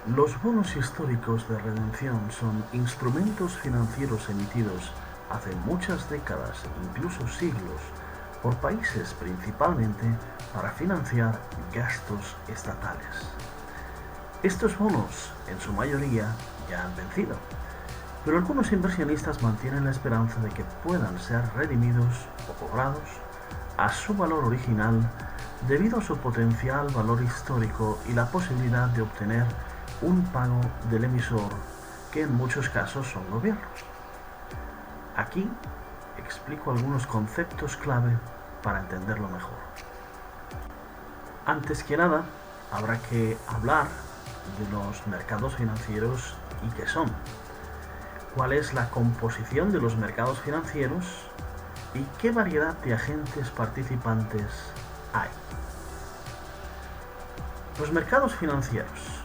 Los bonos históricos de redención son instrumentos financieros emitidos hace muchas décadas, incluso siglos, por países principalmente para financiar gastos estatales. Estos bonos, en su mayoría, ya han vencido, pero algunos inversionistas mantienen la esperanza de que puedan ser redimidos o cobrados a su valor original debido a su potencial valor histórico y la posibilidad de obtener un pago del emisor, que en muchos casos son gobiernos. Aquí explico algunos conceptos clave para entenderlo mejor. Antes que nada, habrá que hablar de los mercados financieros y qué son. ¿Cuál es la composición de los mercados financieros y qué variedad de agentes participantes hay? Los mercados financieros,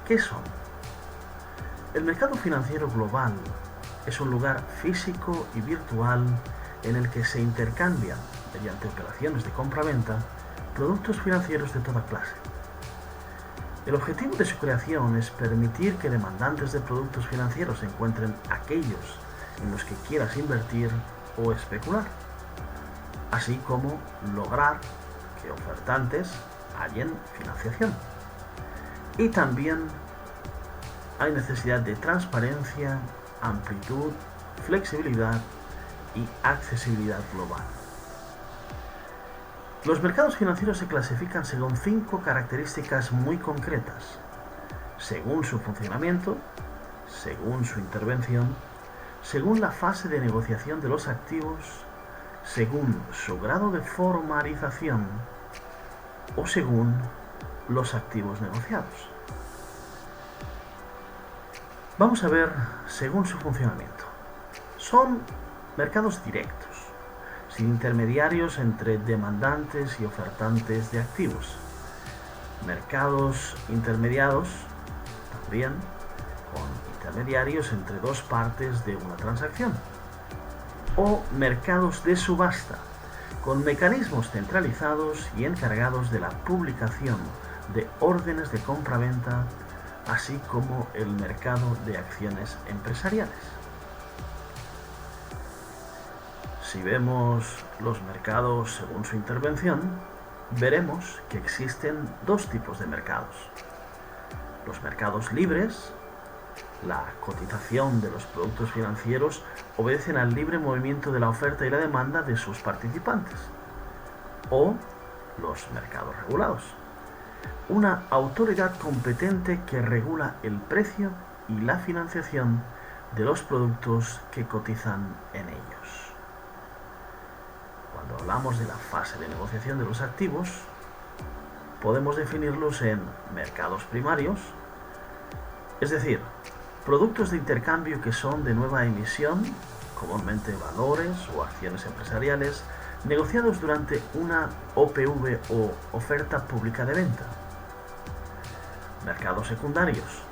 ¿qué son? El mercado financiero global es un lugar físico y virtual en el que se intercambian, mediante operaciones de compra-venta, productos financieros de toda clase. El objetivo de su creación es permitir que demandantes de productos financieros encuentren aquellos en los que quieras invertir o especular, así como lograr que ofertantes hallen financiación. Y también hay necesidad de transparencia, amplitud, flexibilidad y accesibilidad global. Los mercados financieros se clasifican según 5 características muy concretas, según su funcionamiento, según su intervención, según la fase de negociación de los activos, según su grado de formalización o según los activos negociados. Vamos a ver según su funcionamiento. Son mercados directos, sin intermediarios entre demandantes y ofertantes de activos. Mercados intermediados, también con intermediarios entre dos partes de una transacción. O mercados de subasta, con mecanismos centralizados y encargados de la publicación de órdenes de compra-venta, así como el mercado de acciones empresariales. Si vemos los mercados según su intervención, veremos que existen dos tipos de mercados. Los mercados libres, la cotización de los productos financieros, obedecen al libre movimiento de la oferta y la demanda de sus participantes. O los mercados regulados, una autoridad competente que regula el precio y la financiación de los productos que cotizan en ellos. Cuando hablamos de la fase de negociación de los activos, podemos definirlos en mercados primarios, es decir, productos de intercambio que son de nueva emisión, comúnmente valores o acciones empresariales, negociados durante una OPV o oferta pública de venta. Mercados secundarios.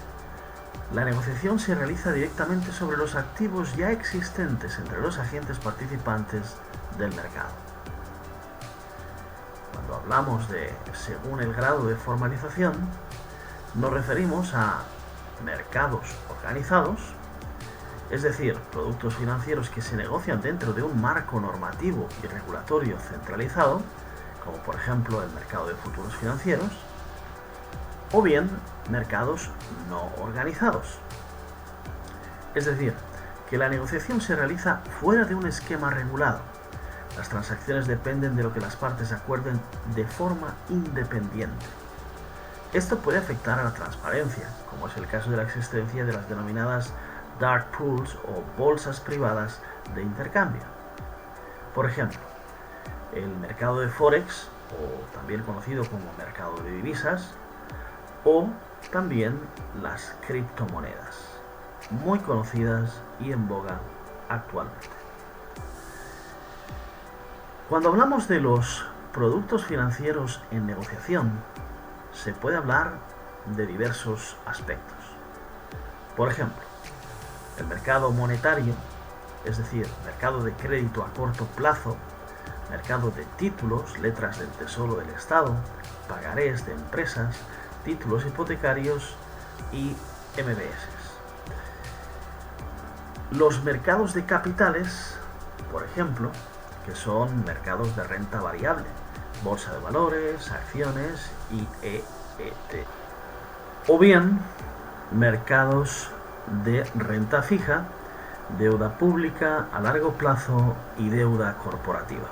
La negociación se realiza directamente sobre los activos ya existentes entre los agentes participantes del mercado. Cuando hablamos de según el grado de formalización, nos referimos a mercados organizados, es decir, productos financieros que se negocian dentro de un marco normativo y regulatorio centralizado, como por ejemplo el mercado de futuros financieros, o bien mercados no organizados, es decir, que la negociación se realiza fuera de un esquema regulado. Las transacciones dependen de lo que las partes acuerden de forma independiente. Esto puede afectar a la transparencia, como es el caso de la existencia de las denominadas dark pools o bolsas privadas de intercambio. Por ejemplo, el mercado de Forex, o también conocido como mercado de divisas, o también las criptomonedas, muy conocidas y en boga actualmente. Cuando hablamos de los productos financieros en negociación, se puede hablar de diversos aspectos. Por ejemplo, el mercado monetario, es decir, mercado de crédito a corto plazo, mercado de títulos, letras del Tesoro del Estado, pagarés de empresas, títulos hipotecarios y MBS. Los mercados de capitales, por ejemplo, que son mercados de renta variable, bolsa de valores, acciones y EET. O bien, mercados de renta fija, deuda pública a largo plazo y deuda corporativa.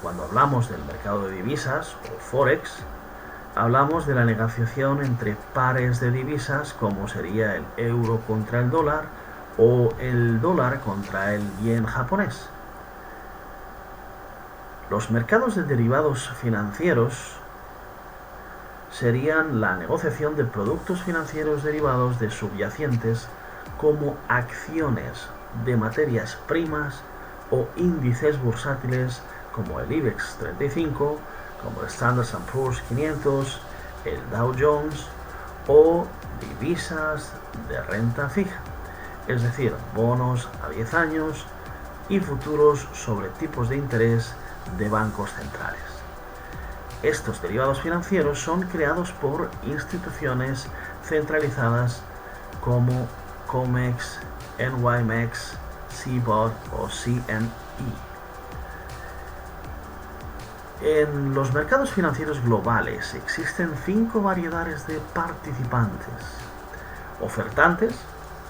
Cuando hablamos del mercado de divisas o Forex, hablamos de la negociación entre pares de divisas como sería el euro contra el dólar o el dólar contra el yen japonés. Los mercados de derivados financieros serían la negociación de productos financieros derivados de subyacentes como acciones de materias primas o índices bursátiles como el IBEX 35, como el Standard & Poor's 500, el Dow Jones o divisas de renta fija, es decir, bonos a 10 años y futuros sobre tipos de interés de bancos centrales. Estos derivados financieros son creados por instituciones centralizadas como COMEX, NYMEX, CBOT o CME. En los mercados financieros globales existen 5 variedades de participantes: ofertantes,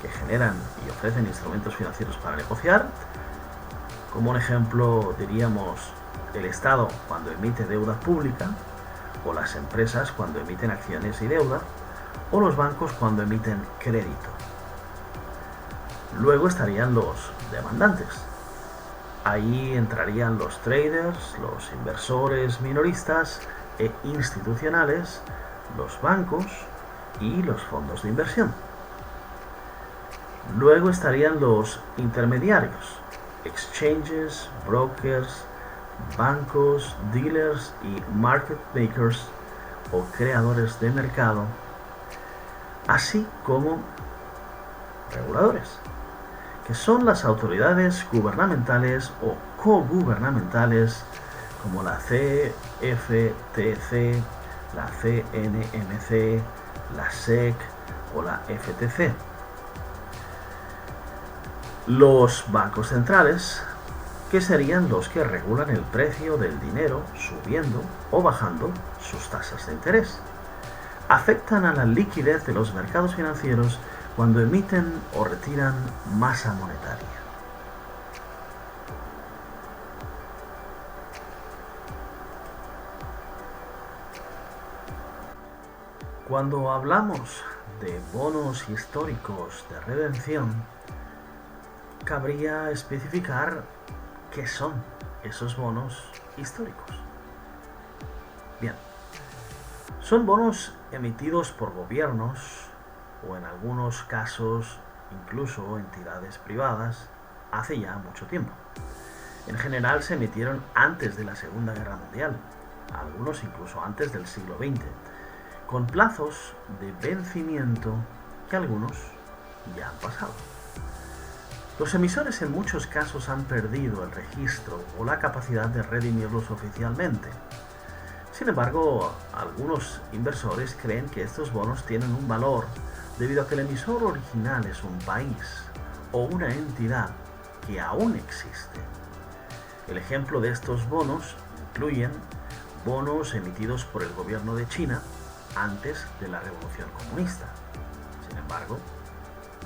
que generan y ofrecen instrumentos financieros para negociar. Como un ejemplo diríamos el Estado cuando emite deuda pública, o las empresas cuando emiten acciones y deuda, o los bancos cuando emiten crédito. Luego estarían los demandantes. Ahí entrarían los traders, los inversores minoristas e institucionales, los bancos y los fondos de inversión. Luego estarían los intermediarios, exchanges, brokers, bancos, dealers y market makers o creadores de mercado, así como reguladores, que son las autoridades gubernamentales o cogubernamentales como la CFTC, la CNMC, la SEC o la FTC. Los bancos centrales, que serían los que regulan el precio del dinero subiendo o bajando sus tasas de interés, afectan a la liquidez de los mercados financieros cuando emiten o retiran masa monetaria. Cuando hablamos de bonos históricos de redención, cabría especificar qué son esos bonos históricos. Bien, son bonos emitidos por gobiernos o en algunos casos incluso entidades privadas hace ya mucho tiempo. En general se emitieron antes de la Segunda Guerra Mundial, algunos incluso antes del siglo XX, con plazos de vencimiento que algunos ya han pasado. Los emisores en muchos casos han perdido el registro o la capacidad de redimirlos oficialmente. Sin embargo, algunos inversores creen que estos bonos tienen un valor debido a que el emisor original es un país o una entidad que aún existe. El ejemplo de estos bonos incluyen bonos emitidos por el gobierno de China antes de la Revolución Comunista. Sin embargo,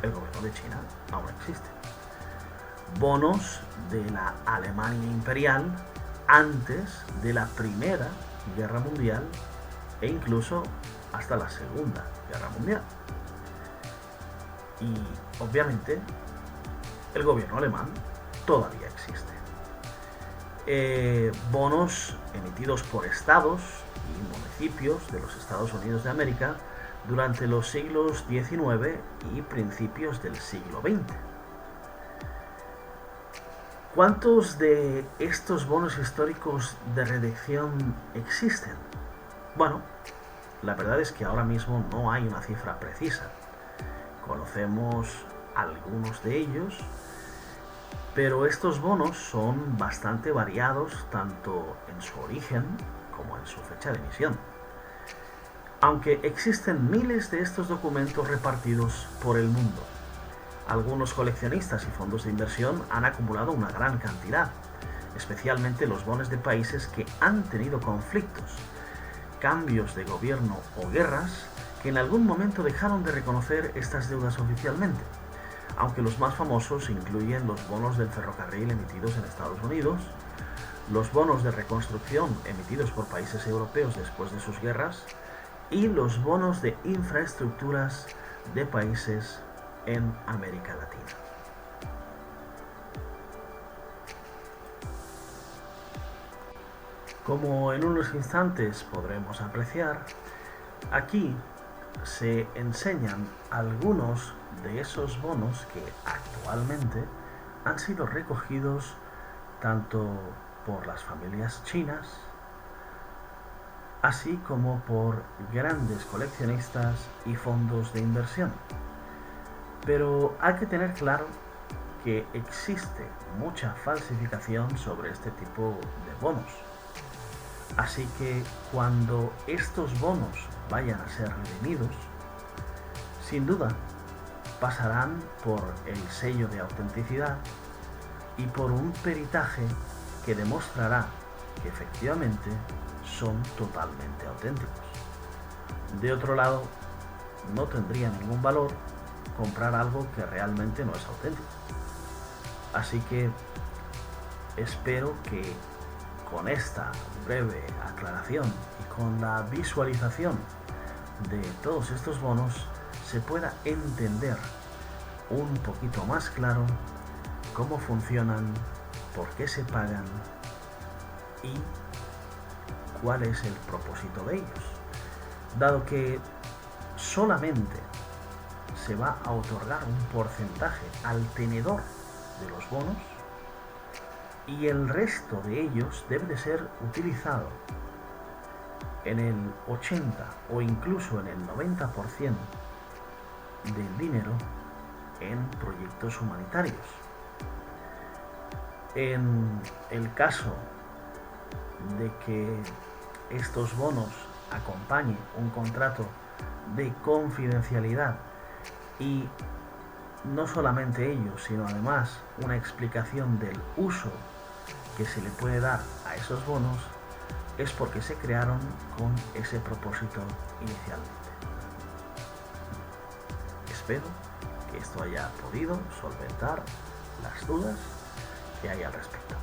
el gobierno de China aún existe. Bonos de la Alemania imperial antes de la Primera Guerra Mundial e incluso hasta la Segunda Guerra Mundial. Y obviamente el gobierno alemán todavía existe. Bonos emitidos por estados y municipios de los Estados Unidos de América durante los siglos XIX y principios del siglo XX. ¿Cuántos de estos bonos históricos de redención existen? Bueno, la verdad es que ahora mismo no hay una cifra precisa. Conocemos algunos de ellos, pero estos bonos son bastante variados tanto en su origen como en su fecha de emisión. aunque existen miles de estos documentos repartidos por el mundo. Algunos coleccionistas y fondos de inversión han acumulado una gran cantidad, especialmente los bonos de países que han tenido conflictos, cambios de gobierno o guerras que en algún momento dejaron de reconocer estas deudas oficialmente, aunque los más famosos incluyen los bonos del ferrocarril emitidos en Estados Unidos, los bonos de reconstrucción emitidos por países europeos después de sus guerras y los bonos de infraestructuras de países en América Latina. Como en unos instantes podremos apreciar, aquí se enseñan algunos de esos bonos que actualmente han sido recogidos tanto por las familias chinas, así como por grandes coleccionistas y fondos de inversión. Pero hay que tener claro que existe mucha falsificación sobre este tipo de bonos. Así que cuando estos bonos vayan a ser redimidos, sin duda pasarán por el sello de autenticidad y por un peritaje que demostrará que efectivamente son totalmente auténticos. De otro lado, no tendría ningún valor comprar algo que realmente no es auténtico. Así que espero que con esta breve aclaración y con la visualización de todos estos bonos se pueda entender un poquito más claro cómo funcionan, por qué se pagan y cuál es el propósito de ellos, dado que solamente se va a otorgar un porcentaje al tenedor de los bonos y el resto de ellos debe de ser utilizado en el 80 o incluso en el 90% del dinero en proyectos humanitarios. En el caso de que estos bonos acompañen un contrato de confidencialidad y no solamente ello, sino además una explicación del uso que se le puede dar a esos bonos, es porque se crearon con ese propósito inicialmente. Espero que esto haya podido solventar las dudas que hay al respecto.